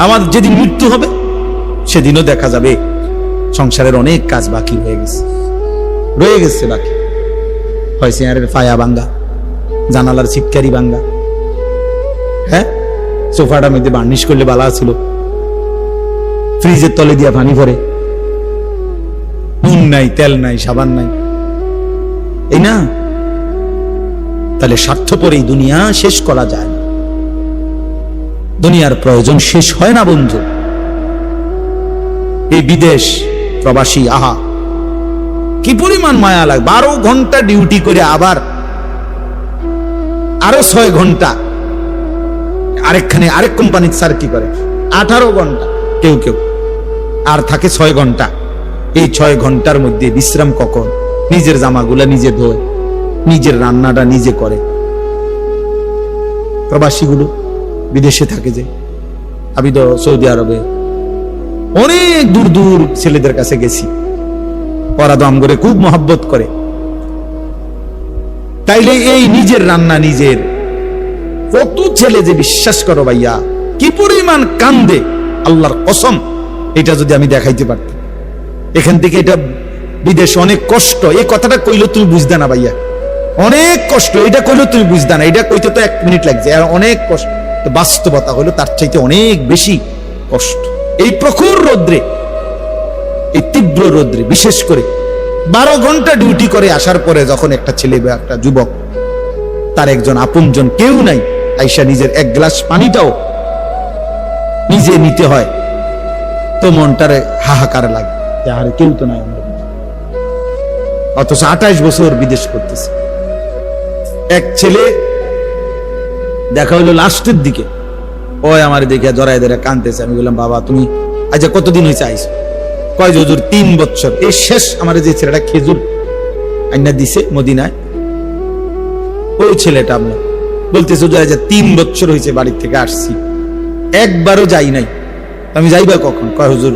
আমার যেদিন মৃত্যু হবে সেদিনও দেখা যাবে সংসারের অনেক কাজ বাকি রয়ে গেছে বাকি। হয় চেয়ারের ফায়া ভাঙ্গা, জানালার ছিটকারি ভাঙ্গা, হ্যাঁ সোফাটার মধ্যে বার্নিশ করলে বালা ছিল, ফ্রিজের তলে দিয়া পানি ভরে, নুন নাই, তেল নাই, সাবান নাই, এই না? তাহলে স্বার্থপর এই দুনিয়া শেষ করা যায় না। দুনিয়ার প্রয়োজন শেষ হয় না বন্ধু। এই বিদেশ প্রবাসী, আহা কি পরিমাণ মায়া লাগে। 12 ঘন্টা ডিউটি করে আবার আরো 6 ঘন্টা আরেকখানে আরেক কোম্পানির স্যার কি করে 18 ঘন্টা, কেউ কেউ আর থাকে 6 ঘন্টা। এই 6 ঘন্টার মধ্যে বিশ্রাম কখন? নিজের জামাগুলা নিজে ধোয়, নিজের রান্নাটা নিজে করে। প্রবাসীগুলো বিদেশে থাকে, যে আমি তো সৌদি আরবে অনেক দূর দূর ছেলেদের কাছে গেছি, ওরা তো আমগরে খুব মহব্বত করে। তাইলে এই নিজের রান্না নিজের, কত ছেলে যে বিশ্বাস করো ভাইয়া কি পরিমাণ কান্দে, আল্লাহর কসম। এটা যদি আমি দেখাইতে পারতাম এখান থেকে, এটা বিদেশে অনেক কষ্ট। এই কথাটা কইলে তুমি বুঝতে না ভাইয়া, অনেক কষ্ট। এটা কইলে তুমি বুঝতে না, এটা কইতে তো 1 মিনিট লাগছে, আর অনেক কষ্ট। তো বাস্তবতা হলো তার চাইতে অনেক বেশি কষ্ট। এই প্রখর রৌদ্রে, এই তীব্র রৌদ্রে, বিশেষ করে 12 ঘন্টা ডিউটি করে আসার পরে যখন একটা ছেলে বা একটা যুবক, তার একজন আপনজন কেউ নাই, আইসা নিজের 1 গ্লাস পানিটাও নিজে নিতে হয়, তো মনটারে হাহাকার লাগে, আর কেউ তো নাই আমার। অথচ 28 বছর বিদেশ করতেছে। এক ছেলে দেখা হইলো লাস্টের দিকে, ওই আমার দেখে জড়াই ধরে কাঁদতেছে। আমি বললাম, বাবা তুমি আচ্ছা কতদিন হয়েছে আইসো? কয় যে হুজুর 3 বছর। এই শেষ আমার যে ছেলেটা খেজুর আইনা দিছে মদিনায়, ওই ছেলেটা আমরা বলতেছে যে 3 বছর হয়েছে বাড়ির থেকে আসছি, একবারও যাই নাই। আমি যাইবা কখন? কয় হুজুর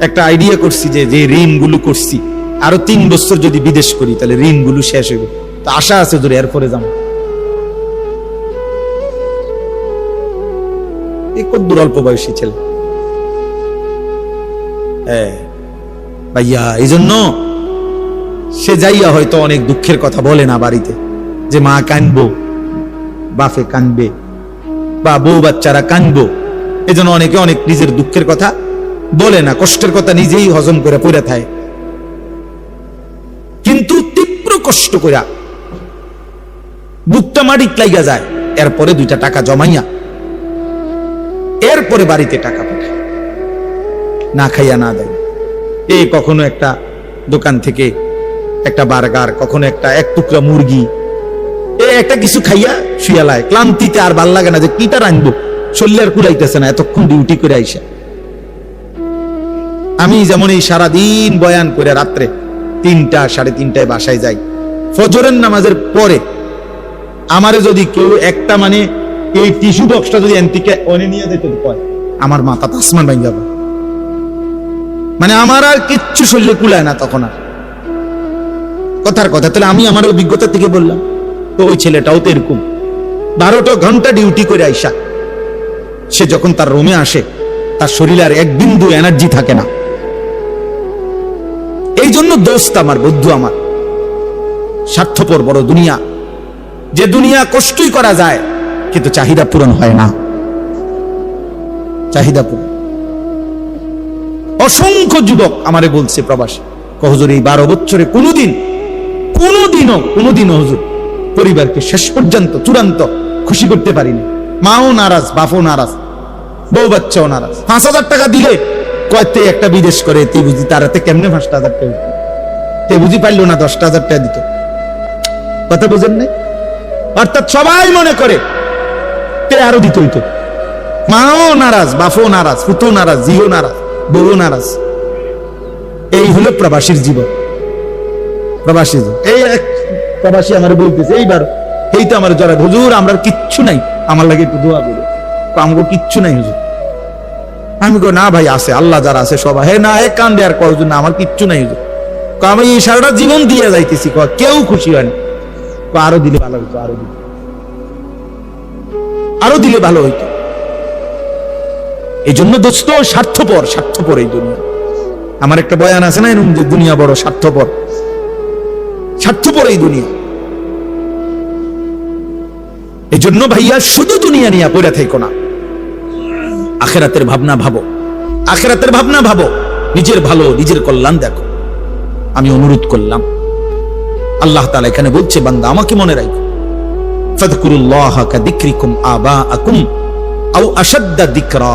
একটা আইডিয়া করছি, যে ঋণ গুলো করছি আরো 3 বছর যদি বিদেশ করি তাহলে ঋণ গুলো শেষ হইব, তো আশা আছে হুজুর এরপরে যাবো। এই কত অল্প বয়সী ছেলে, হ্যাঁ ভাইয়া। এই জন্য সে যাইয়া হয়তো অনেক দুঃখের কথা বলে না বাড়িতে, যে মা কানবো, বাপে কানবে, বা বউ বাচ্চারা কানবো। এই জন্য অনেকে অনেক নিজের দুঃখের কথা বলে না, কষ্টের কথা নিজেই হজম করে পড়ে থাকে। কিন্তু তীব্র কষ্ট কইরা বুকটা মাটিত লাইগা যায়, এরপরে 2টা টাকা জমাইয়া এরপরে বাড়িতে টাকা পাঠায়, না খাইয়া না দেয়। এই কখনো একটা দোকান থেকে একটা বার্গার, কখনো একটা 1 টুকরা মুরগি, এই একটা কিছু খাইয়া শুয়ালায়। ক্লান্তিতে আর ভাল লাগে না, যে কিটা রাখবো, শরীর আর কুলাইতেছে না এতক্ষণ ডিউটি করে আইসা। আমি যেমন এই সারাদিন বয়ান করে রাত্রে 3টা 3:30টায় বাসায় যাই, ফজরের নামাজের পরে আমারে যদি কেউ একটা মানে এই টিস্যু বক্সটা যদি এনটিকে অনে নিয়ে যেতে কয়, আমার মাথা আসমান ভাঙ যাবে। মানে আমার আর কিচ্ছু শরীরে কুলায় না তখন আর। কথার কথা, তাহলে আমি আমার অভিজ্ঞতা থেকে বললাম। তো ওই ছেলেটাও তো এরকম 12টা ঘন্টা ডিউটি করে আইসা সে যখন তার রুমে আসে, তার শরীরে আর 1 বিন্দু এনার্জি থাকে না। এই জন্য দোস্ত আমার, বন্ধু আমার, স্বার্থপর বড় দুনিয়া, যে দুনিয়া কষ্টই করা যায় কিন্তু চাহিদা পূরণ হয় না। চাহিদা পূরণ। অসংখ্য যুবক আমারে বলছে প্রবাসী, হুজুর এই 12 বছরে কোনোদিনও হুজুর পরিবারকে শেষ পর্যন্ত চূড়ান্ত খুশি করতে পারিনি। মাও নারাজ, বাপও নারাজ, বউ বাচ্চাও নারাজ। 5,000 টাকা দিলে কয়তে একটা বিদেশ করে, তুই বুঝি তারাতে কেমনে 5,000 টাকা তে বুঝি পারলো না 10,000 টাকা দিত। কথা বুঝেন নাই? অর্থাৎ সবাই মনে করে তে আরো দিত হইতো। মাও নারাজ, বাপও নারাজ, পুতো নারাজ, জিও নারাজ, বউ নারাজ। এই হলো প্রবাসীর জীবন। প্রবাসী এই এক প্রবাসী আমার বলতেছে এইবার, এই তো আমার জড়ায়, হুজুর আমরা কিচ্ছু নাই, আমার লাগে একটু দোয়া করো। আমগো কিচ্ছু নাই হুজুর। আমি কই না ভাই আছে, আল্লাহ যারা আছে সবাই। হে না, এক কান্দে আর কয় হুজুর না আমার কিচ্ছু নাই হুজুর। আমি এই সারাটা জীবন দিয়ে যাইতেছি, কেউ খুশি হয় না। আরো দিলে ভালো হইতো, আরো দিলে ভালো হইতো। এই জন্য দোস্ত স্বার্থপর, স্বার্থপর এই দুনিয়া। আমার একটা বয়ান আছে না এরকম, যে দুনিয়া বড় স্বার্থপর, স্বার্থপর এই দুনিয়া। এই জন্য ভাইয়া শুধু দুনিয়া নিয়ে পড়ে থাকো না, আখিরাতের ভাবনা ভাবো, আখিরাতের ভাবনা ভাবো, নিজের ভালো নিজের কল্যাণ দেখো। আমি অনুরোধ করলাম, আল্লাহ তাআলা এখানে বলছে বান্দা আমাকে মনে রাখো, ফাযকুরুল্লাহা কাযিকরিকুম আবাআকুম আও আশাদ্দা যিকরা।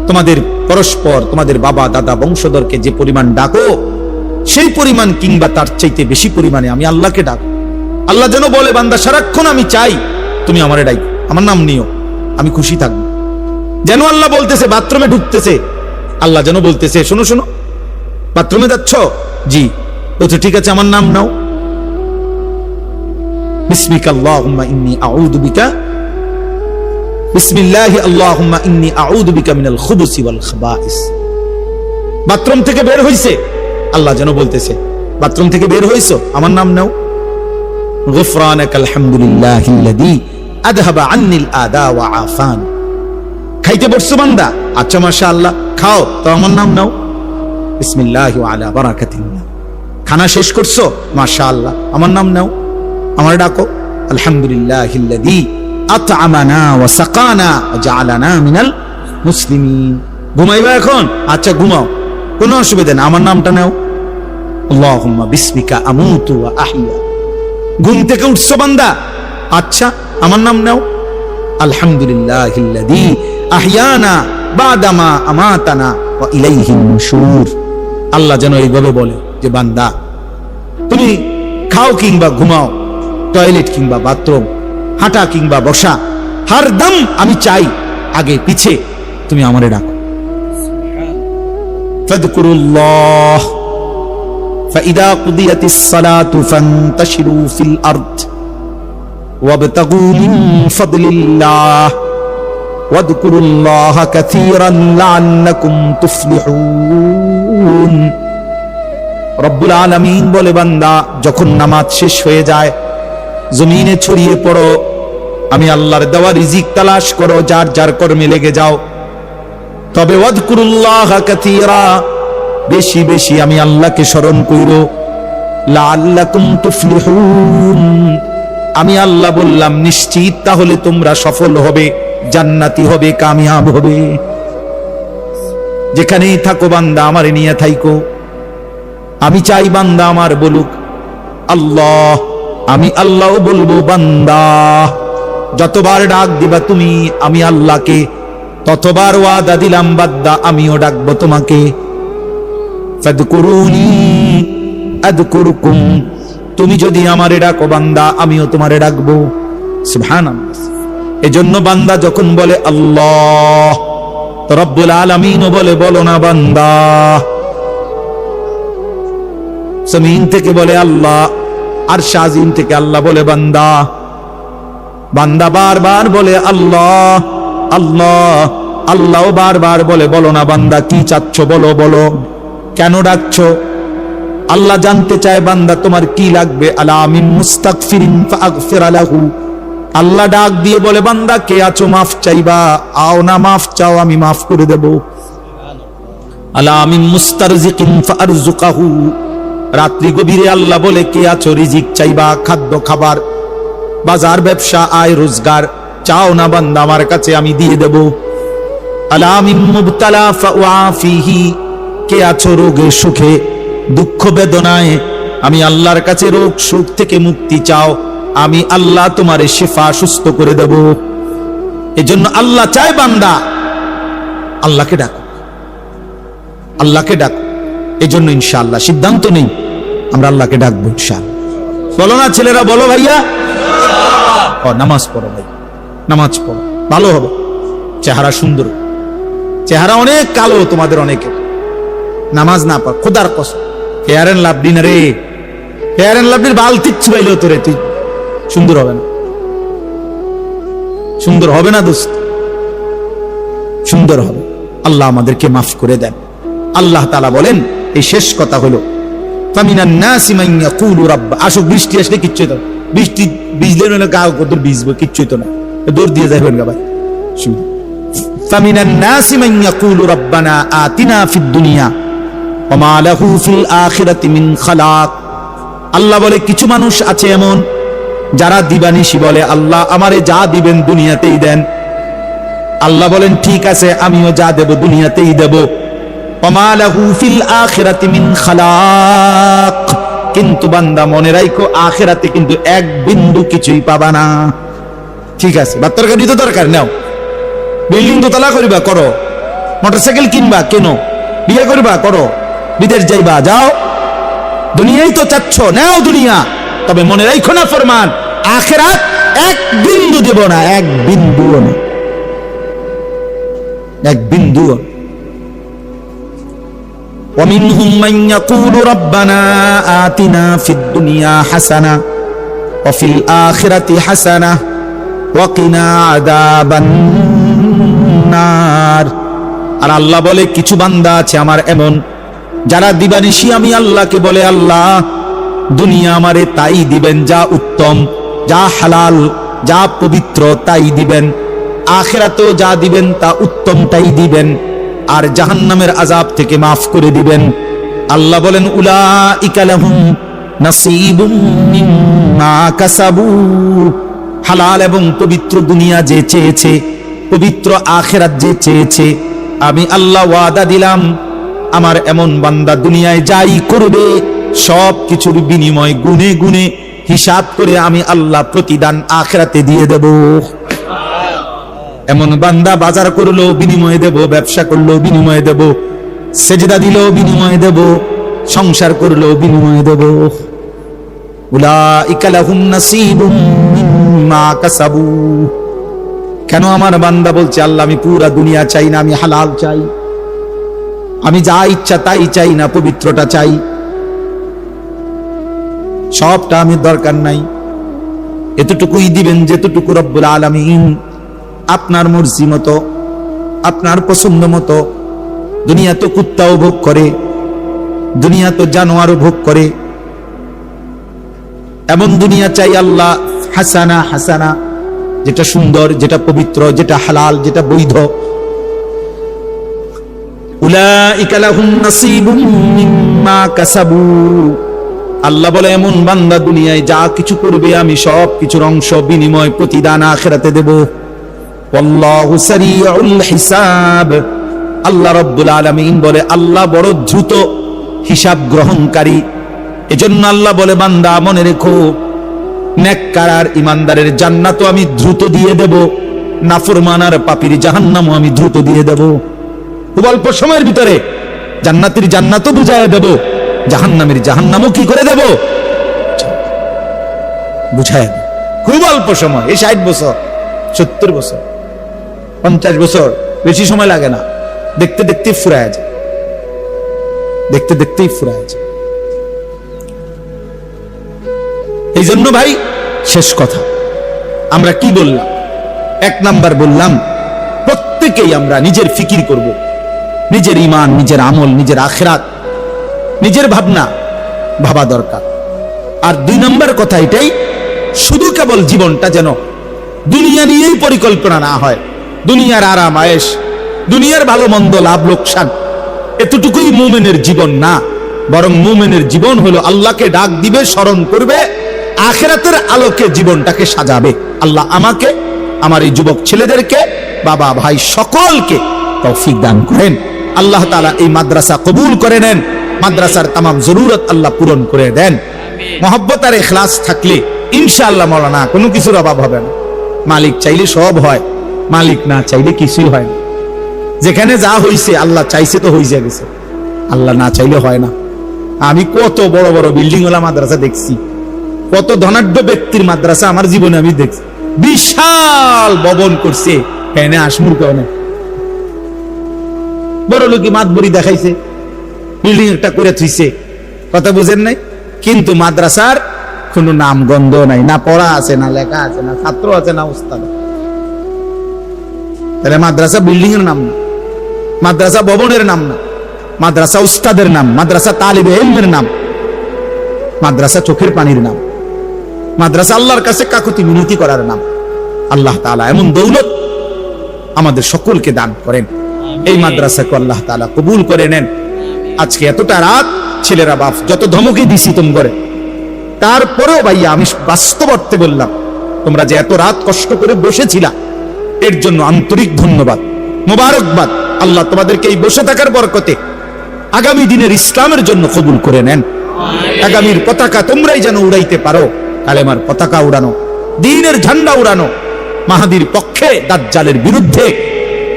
তোমাদের পরস্পর তোমাদের বাবা দাদা বংশধরকে যে পরিমাণ ডাকো, সেই পরিমাণ কিংবা তার চাইতে বেশি পরিমাণে আমি আল্লাহকে ডাকো। আল্লাহ যেন বলে বান্দা সারাক্ষণ আমি চাই তুমি আমারে ডাকো, আমার নাম নিও, আমি খুশি থাকবো। যেন আল্লাহ বলতেছে, বাথরুমে ঢুকতেছে, আল্লাহ যেন বলতেছে শোনো শোনো, বাথরুমে যাচ্ছ, জি, বলছে ঠিক আছে আমার নাম নাও, বিসমিকা আল্লাহুম্মা ইন্নী আউযু বিকা, বিসমিল্লাহি আল্লাহুম্মা ইন্নী আউযু বিকা মিনাল খুবুসি ওয়াল খাবাইস। বাথরুম থেকে বের হইছে, আল্লাহ যেন বলতেছে বাথরুম থেকে বের হইছো, আমার নাম নাও, গুফরানাকাল হামদুলিল্লাহিল্লাযী আযহাবা আন্নিল আদা ওয়া আফান। খাইতে বসছো বান্দা, আচ্ছা মাশাআল্লাহ খাও, তো আমার নাম নাও, বিসমিল্লাহি ওয়া আলা বারাকাতিল্লাহ। খানা শেষ করছো, মাশাআল্লাহ আমার নাম নাও, আমার ডাকো, আলহামদুলিল্লাহিল্লাযী আত'আমানা ওয়া সাকানা ওয়া জাআলানা মিনাল মুসলিমিন। ঘুমাইবা এখন, আচ্ছা ঘুমাও, কোনো অসুবিধা না, আমার নামটা নাও, আল্লাহুম্মা বিসমিকা আমুতু ওয়া আহইয়া। ঘুম থেকে উঠছো বান্দা, আচ্ছা আমার নাম নাও, আলহামদুলিল্লাহিল্লাযী আহইয়ানা বাদামা আমাতানা ওয়া ইলাইহিন নুশুর। আল্লাহ যেন এইভাবে বলে যে বান্দা তুমি খাও কিংবা ঘুমাও, টয়লেট কিংবা বাথরুম, হাঁটা কিংবা বসা, হরদম আমি চাই আগে পিছে তুমি আমারে ডাকো। ফাযকুরুল্লাহ ফাইদা কুদিয়াতিস সালাতু ফান্তাশিরু ফিল আরদ ওয়াবতাগু মিন ফাদলিল্লাহ ওয়াযকুরুল্লাহা কাসীরান লাআল্লাকুম তুফলিহুন। রব্বুল আলামিন বলে বান্দা যখন নামাজ শেষ হয়ে যায়, জমিনে ছড়িয়ে পড়ো, আমি আল্লাহর দেওয়া রিজিক তালাশ করো, যার যার কর্মে লেগে যাও। তবে ওয়াযকুরুল্লাহা কাসীরা, বেশি বেশি আমি আল্লাহকে স্মরণ কইরো, লাআল্লাকুম তুফলিহুন। আমি আল্লাহ বললাম নিশ্চিত তাহলে তোমরা সফল হবে, জান্নাতি হবে, কামিয়াব হবে। যেখানেই থাকো বান্দা আমারে নিয়ে থাইকো। আমি চাই বান্দা আমার বলুক আল্লাহ, আমি আল্লাহ বলবো বান্দা। যতবার ডাক দিবা তুমি আমি আল্লাহকে, ততবার ওয়াদা দিলাম বান্দা আমিও ডাকবো তোমাকে। ফাদকুরুনি আযকুরকুম, তুমি যদি আমারে ডাকো বান্দা আমিও তোমারে ডাকবো। সুবহানাল্লাহ। এজন্য বান্দা যখন বলে আল্লাহ, তো রব্বুল আলামিনও বলে বলো না বান্দা। জমিন থেকে বলে আল্লাহ, আর শাজিম থেকে আল্লাহ বলে বান্দা। বান্দা বারবার বলে আল্লাহ আল্লাহ, আল্লাহ বারবার বলে বলো না বান্দা কি চাচ্ছ, বলো বলো, কেন ডাকছো। আল্লাহ জানতে চায় বান্দা তোমার কি লাগবে। আলা মিন মুস্তাগফিরিন ফাগফির লাহু। আল্লাহ ডাক দিয়ে বলে বান্দা কে আছো, মাফ চাইবা, আও না মাফ চাও আমি মাফ করে দেব। আলা মিন মুস্তারজিকিন ফারজুকাহু। রাত্রি গভীরে আল্লাহ বলে কে আছো, রিজিক চাইবা, খাদ্য খাবার, বাজার ব্যবসা, আয় রোজগার চাও না বান্দা, আমার কাছে আমি দিয়ে দেব। আলা মিন মুবতালা ফাউআফিহি। কে আছো রোগে সুখে, দুঃখ বেদনায়, আমি আল্লাহর কাছে রোগ সুখ থেকে মুক্তি চাও, আমি আল্লাহ তোমারে শিফা সুস্থ করে দেব। এজন্য আল্লাহ চায় বান্দা আল্লাহকে ডাকো, আল্লাহকে ডাকো। এজন্য ইনশাআল্লাহ সিদ্ধান্ত নেই আমরা আল্লাহকে ডাকবো ইনশাআল্লাহ। বলো না ছেলেরা, বলো ভাইয়া, নামাজ পড়ো ভাই, নামাজ পড়ো, ভালো হবে। চেহারা সুন্দর, চেহারা অনেক কালো তোমাদের অনেকের, নামাজ না পড়, খোদার কসম ফেয়ার এন্ড লাভলি না রে, ফেয়ার এন্ড লাভলির বাল তিচ্ছি পাইলেও তোরে তুই সুন্দর হবে না, সুন্দর হবে না দোস্ত, সুন্দর হবে। আল্লাহ আমাদেরকে মাফ করে দেন। আল্লাহ তাআলা বলেন, এই শেষ কথা হলো ফামিনান নাসি মান ইয়াকুলু রাব্বা। আসো বৃষ্টি আসলে কিচ্ছু হতো, বৃষ্টি ভিজলে না গাও কত ভিজবে, কিচ্ছু হতো না, দৌড় দিয়ে যাবেন গা ভাই। ফামিনান নাসি মান ইয়াকুলু রাব্বানা আতিনা ফিদ দুনিয়া ওয়া মা লাহু ফিল আখিরাতি মিন খালাক। আল্লাহ বলে কিছু মানুষ আছে এমন যারা দিবানিশি বলে আল্লাহ আমারে যা দিবেন দুনিয়াতেই দেন। আল্লাহ বলেন ঠিক আছে আমিও যা দেব দুনিয়াতেই দেব। ওয়া মা লাহু ফিল আখিরাতি মিন খালাক, কিন্তু বান্দা মনে রাখো আখিরাতে কিন্তু এক বিন্দু কিছুই পাবা না। ঠিক আছে, বাত্তর গাড়ি তো দরকার নাও, বিল্ডিং দোতলা করিবা করো, মোটরসাইকেল কিনবা কেন, বিয়ে করবা করো, বিদেশ যাইবা যাও, দুনিয়াই তো চাচ্ছ নাও দুনিয়া, তবে মনে রাখো না ফরমান আখিরাত এক বিন্দু দেব না, এক বিন্দু না, এক বিন্দু। ومنهم من يقول ربنا آتنا في الدنيا حسنة وفي الآخرة حسنة وقنا عذاب النار। আর আল্লাহ বলে কিছু বান্দা আছে আমার এমন যারা দিবানিশি আমি আল্লাহকে বলে আল্লাহ দুনিয়া আমারে তাই দিবেন যা উত্তম, যা হালাল, যা পবিত্র তাই দিবেন, আখিরাতেও যা দিবেন তা উত্তমটাই দিবেন, আর জাহান্নামের আযাব থেকে মাফ করে দিবেন। আল্লাহ বলেন উলাইকা লাহুম নাসীবুম মিম্মা কাসাবু। হালাল এবং পবিত্র দুনিয়া যে চেয়েছে, পবিত্র আখিরাত যে চেয়েছে, আমি আল্লাহ ওয়াদা দিলাম আমার এমন বান্দা দুনিয়ায় যাই করবে সব কিছুর বিনিময় গুনে গুনে হিসাব করে আমি আল্লাহ প্রতিদান আখিরাতে দিয়ে দেব। এমন বান্দা বাজার করলো বিনিময়ে দেব, ব্যবসা করলো বিনিময়ে দেব, সেজদা দিলো বিনিময়ে দেব, সংসার করলো বিনিময়ে দেব। উলাইকা লাহুম নাসীবুম মিম্মা কাসাবু। কেন আমার বান্দা বলছে আল্লাহ আমি পুরা দুনিয়া চাই না, আমি হালাল চাই, আমি যা ইচ্ছা তাই চাই না, পবিত্রটা চাই, সবটা আমি দরকার নাই, এতটুকুই দিবেন যেতটুকু রব্বুল আলামিন আপনার মর্জি মতো, আপনার পছন্দ মতো। দুনিয়া তো কুত্তাও ভোগ করে, দুনিয়া তো জানোয়ারও ভোগ করে, এমন দুনিয়া চাই আল্লাহ হাসানা, হাসানা যেটা সুন্দর, যেটা পবিত্র, যেটা হালাল, যেটা বৈধ। উলাইকা লাহুম নাসীবুম মিম্মা কাসাবু। আল্লাহ বলে এমন বান্দা দুনিয়ায় যা কিছু করবে আমি সব কিছুর অংশ বিনিময় প্রতিদান আখিরাতে দেব। ওয়াল্লাহু সারিউল হিসাব। আল্লাহ রাব্বুল আলামিন বলে আল্লাহ বড় দ্রুত হিসাব গ্রহণকারী। এজন্য আল্লাহ বলে বান্দা মনে রেখো নেককার আর ইমানদারের জান্নাতও আমি দ্রুত দিয়ে দেব, নাফরমান আর পাপীর জাহান্নামও আমি দ্রুত দিয়ে দেব। খুব অল্প সময়ের ভিতরে জান্নাতের জান্নাতও বুঝায় দেব, জাহান্নামের জাহান্নামও কি করে দেব বুঝায় দেব। খুব অল্প সময়, এই 60 বছর 70 বছর 50 বছর বেশি সময় লাগে না, দেখতে দেখতে ফুরায় যায়, দেখতে দেখতেই ফুরায় যায়। এই জন্য ভাই শেষ কথা আমরা কি বললাম? 1 নাম্বার বললাম প্রত্যেকেই আমরা নিজের ফিকির করব, নিজের ঈমান, নিজের আমল, নিজের আখিরাত, নিজের ভাবনা ভাবা দরকার। আর 2 নাম্বার কথা এটাই, শুধু কেবল জীবনটা যেন দুনিয়া নিয়েই পরিকল্পনা না হয়, দুনিয়ার আরাম আয়েশ, দুনিয়ার ভালো মন্দ, লাভ লোকসান, এতটুকুই মুমিনের জীবন না, বরং মুমিনের জীবন হলো আল্লাহকে ডাক দিবে, স্মরণ করবে, আখিরাতের আলোকে জীবনটাকে সাজাবে। আল্লাহ আমাকে, আমার এই যুবক ছেলেদেরকে, বাবা ভাই সকলকে তৌফিক দান করেন। আল্লাহ তাআলা এই মাদ্রাসা কবুল করে নেন, মাদ্রাসার তামাম জরুরত আল্লাহ পূরণ করে দেন। মহব্বত আর ইখলাস থাকলে ইনশাআল্লাহ মাওলানা কোনো কিছুর অভাব হবে না। মালিক চাইলে সব হয়, মালিক না চাইলে কিছুই হয় না। যেখানে যা হইছে আল্লাহ চাইছে তো হইছে গেছে, আল্লাহ না চাইলে হয় না। আমি কত বড় বড় বিল্ডিং ওয়ালা মাদ্রাসা দেখছি, কত ধনাঢ্য ব্যক্তির মাদ্রাসা আমার জীবনে আমি দেখছি, বিশাল ভবন করছে, এখানে আসমুর কেন বড় লোকই মাতবরি দেখাইছে, বিল্ডিং একটা করে থুইছে, কথা বুঝেন নাই? কিন্তু মাদ্রাসার কোনো নাম গন্ধ নাই, না পড়া আছে, না লেখা আছে, না ছাত্র আছে, না উস্তাদ। তাহলে মাদ্রাসা বিল্ডিং এর নাম না, মাদ্রাসা ভবনের নাম না, মাদ্রাসা উস্তাদের নাম, মাদ্রাসা তালিবে ইলমের নাম, মাদ্রাসা চোখের পানির নাম, মাদ্রাসা আল্লাহর কাছে কাকুতি মিনতি করার নাম। আল্লাহ তাআলা এমন দৌলত আমাদের সকলকে দান করেন। এই মাদ্রাসাকে আল্লাহ তাআলা কবুল করে নেন। আজকে এতটা রাত ছেলেরা বাপ যত ধমকে দিছি তোম করে, তারপরেও ভাইয়া আমি বাস্তব অর্থে বললাম, তোমরা যে এত রাত কষ্ট করে বসেছিলা এর জন্য আন্তরিক ধন্যবাদ, মোবারকবাদ। আল্লাহ তোমাদেরকে এই বসে থাকার বরকতে আগামী দিনের ইসলামের জন্য কবুল করে নেন। আগামীর পতাকা তোমরাই যেন উড়াইতে পারো, কালেমার পতাকা উড়ানো, দ্বীনের ঝান্ডা উড়ানো, মাহাদির পক্ষে দাজ্জালের বিরুদ্ধে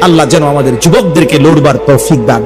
আল্লাহ যেন আমাদের যুবকদেরকে লড়বার তৌফিক দান।